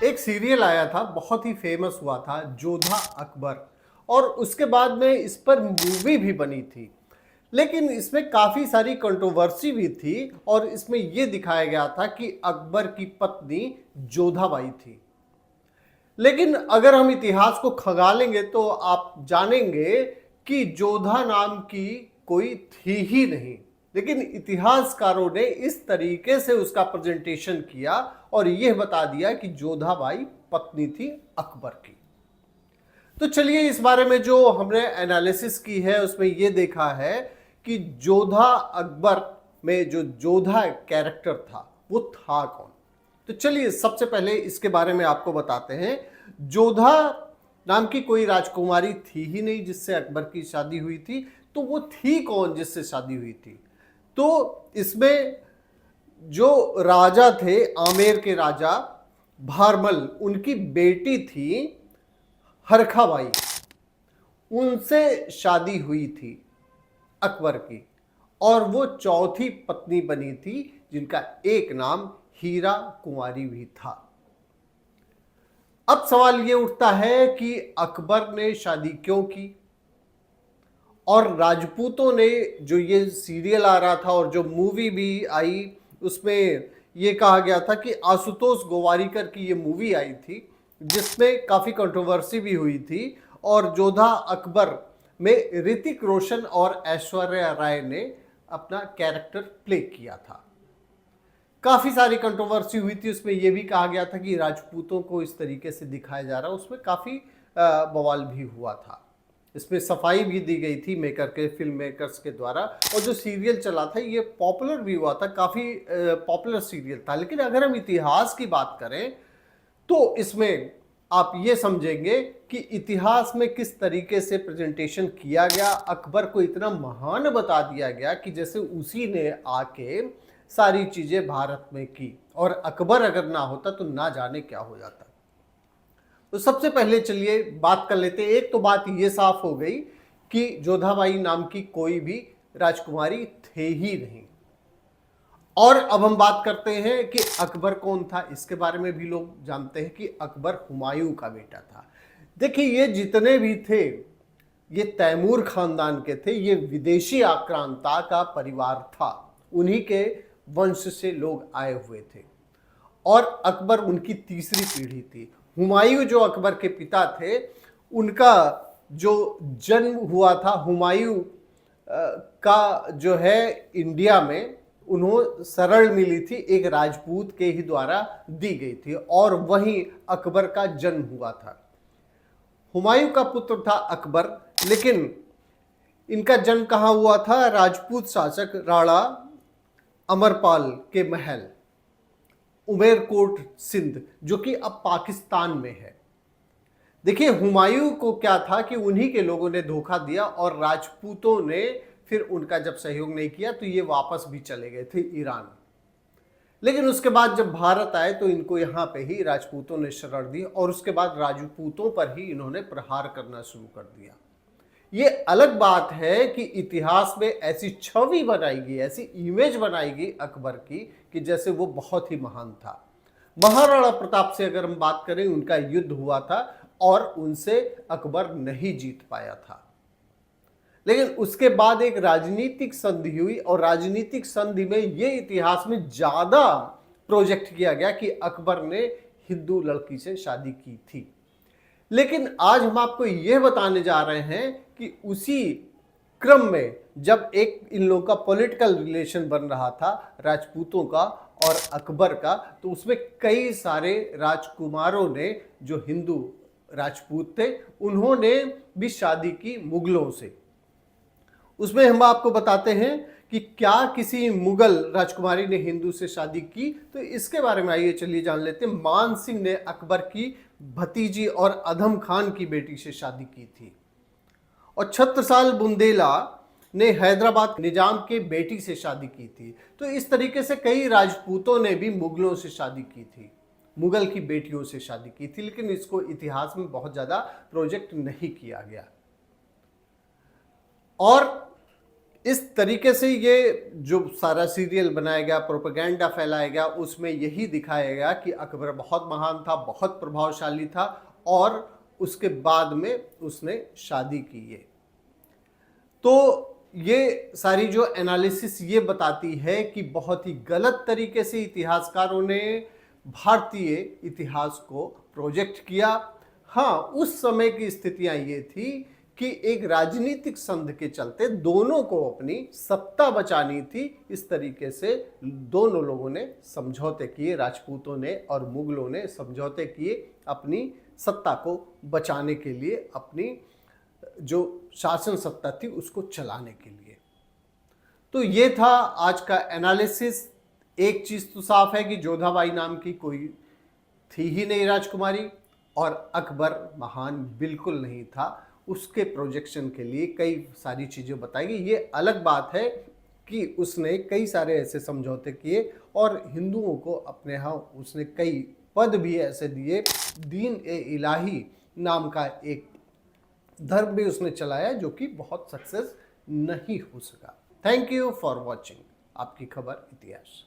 एक सीरियल आया था, बहुत ही फेमस हुआ था, जोधा अकबर। और उसके बाद में इस पर मूवी भी बनी थी। लेकिन इसमें काफी सारी कंट्रोवर्सी भी थी और इसमें यह दिखाया गया था कि अकबर की पत्नी जोधाबाई थी। लेकिन अगर हम इतिहास को खंगालेंगे तो आप जानेंगे कि जोधा नाम की कोई थी ही नहीं। लेकिन इतिहासकारों ने इस तरीके से उसका प्रेजेंटेशन किया और यह बता दिया कि जोधाबाई पत्नी थी अकबर की। तो चलिए, इस बारे में जो हमने एनालिसिस की है उसमें यह देखा है कि जोधा अकबर में जो जोधा कैरेक्टर था वो था कौन। तो चलिए, सबसे पहले इसके बारे में आपको बताते हैं। जोधा नाम की कोई राजकुमारी थी ही नहीं जिससे अकबर की शादी हुई थी। तो वो थी कौन जिससे शादी हुई थी? तो इसमें जो राजा थे, आमेर के राजा भारमल, उनकी बेटी थी हरखाबाई। उनसे शादी हुई थी अकबर की और वो चौथी पत्नी बनी थी जिनका एक नाम हीरा कुंवारी भी था। अब सवाल ये उठता है कि अकबर ने शादी क्यों की और राजपूतों ने, जो ये सीरियल आ रहा था और जो मूवी भी आई उसमें ये कहा गया था कि आशुतोष गोवारिकर की ये मूवी आई थी जिसमें काफ़ी कंट्रोवर्सी भी हुई थी। और जोधा अकबर में ऋतिक रोशन और ऐश्वर्या राय ने अपना कैरेक्टर प्ले किया था। काफ़ी सारी कंट्रोवर्सी हुई थी, उसमें यह भी कहा गया था कि राजपूतों को इस तरीके से दिखाया जा रहा है, उसमें काफ़ी बवाल भी हुआ था। इसमें सफाई भी दी गई थी फिल्म मेकर्स के द्वारा। और जो सीरियल चला था ये पॉपुलर भी हुआ था, काफ़ी पॉपुलर सीरियल था। लेकिन अगर हम इतिहास की बात करें तो इसमें आप ये समझेंगे कि इतिहास में किस तरीके से प्रेजेंटेशन किया गया। अकबर को इतना महान बता दिया गया कि जैसे उसी ने आके सारी चीजें भारत में की, और अकबर अगर ना होता तो ना जाने क्या हो जाता। तो सबसे पहले चलिए बात कर लेते हैं। एक तो बात ये साफ हो गई कि जोधाबाई नाम की कोई भी राजकुमारी थे ही नहीं। और अब हम बात करते हैं कि अकबर कौन था। इसके बारे में भी लोग जानते हैं कि अकबर हुमायूं का बेटा था। देखिए, ये जितने भी थे ये तैमूर खानदान के थे। ये विदेशी आक्रांता का परिवार था, उन्हीं के वंश से लोग आए हुए थे और अकबर उनकी तीसरी पीढ़ी थी। हुमायूं जो अकबर के पिता थे, उनका जो जन्म हुआ था, हुमायूं का जो है इंडिया में उन्होंने शरण मिली थी, एक राजपूत के ही द्वारा दी गई थी और वहीं अकबर का जन्म हुआ था। हुमायूं का पुत्र था अकबर, लेकिन इनका जन्म कहाँ हुआ था? राजपूत शासक राणा अमरपाल के महल उमेरकोट सिंध, जो कि अब पाकिस्तान में है। देखिए, हुमायूं को क्या था कि उन्हीं के लोगों ने धोखा दिया और राजपूतों ने फिर उनका जब सहयोग नहीं किया तो ये वापस भी चले गए थे ईरान। लेकिन उसके बाद जब भारत आए तो इनको यहाँ पे ही राजपूतों ने शरण दी और उसके बाद राजपूतों पर ही इन्होंने प्रहार करना शुरू कर दिया। ये अलग बात है कि इतिहास में ऐसी छवि बनाई गई, ऐसी इमेज बनाई गई अकबर की कि जैसे वो बहुत ही महान था। महाराणा प्रताप से अगर हम बात करें, उनका युद्ध हुआ था और उनसे अकबर नहीं जीत पाया था। लेकिन उसके बाद एक राजनीतिक संधि हुई और राजनीतिक संधि में यह इतिहास में ज्यादा प्रोजेक्ट किया गया कि अकबर ने हिंदू लड़की से शादी की थी। लेकिन आज हम आपको यह बताने जा रहे हैं कि उसी क्रम में जब एक इन लोगों का पॉलिटिकल रिलेशन बन रहा था राजपूतों का और अकबर का, तो उसमें कई सारे राजकुमारों ने, जो हिंदू राजपूत थे, उन्होंने भी शादी की मुगलों से। उसमें हम आपको बताते हैं कि क्या किसी मुगल राजकुमारी ने हिंदू से शादी की। तो इसके बारे में आइए चलिए जान लेते हैं। मान सिंह ने अकबर की भतीजी और अधम खान की बेटी से शादी की थी और छत्रसाल बुंदेला ने हैदराबाद निजाम के बेटी से शादी की थी। तो इस तरीके से कई राजपूतों ने भी मुगलों से शादी की थी, मुगल की बेटियों से शादी की थी। लेकिन इसको इतिहास में बहुत ज्यादा प्रोजेक्ट नहीं किया गया। और इस तरीके से ये जो सारा सीरियल बनाया गया, प्रोपेगेंडा फैलाया गया, उसमें यही दिखाया गया कि अकबर बहुत महान था, बहुत प्रभावशाली था और उसके बाद में उसने शादी की है। तो ये सारी जो एनालिसिस ये बताती है कि बहुत ही गलत तरीके से इतिहासकारों ने भारतीय इतिहास को प्रोजेक्ट किया। हाँ, उस समय की स्थितियां ये थी कि एक राजनीतिक संघ के चलते दोनों को अपनी सत्ता बचानी थी। इस तरीके से दोनों लोगों ने समझौते किए, राजपूतों ने और मुगलों ने समझौते किए अपनी सत्ता को बचाने के लिए, अपनी जो शासन सत्ता थी उसको चलाने के लिए। तो ये था आज का एनालिसिस। एक चीज तो साफ है कि जोधाबाई नाम की कोई थी ही नहीं राजकुमारी, और अकबर महान बिल्कुल नहीं था। उसके प्रोजेक्शन के लिए कई सारी चीजें बताई गई। ये अलग बात है कि उसने कई सारे ऐसे समझौते किए और हिंदुओं को अपने यहाँ उसने कई पद भी ऐसे दिए। दीन ए इलाही नाम का एक धर्म भी उसने चलाया जो कि बहुत सक्सेस नहीं हो सका। थैंक यू फॉर वॉचिंग आपकी खबर इतिहास।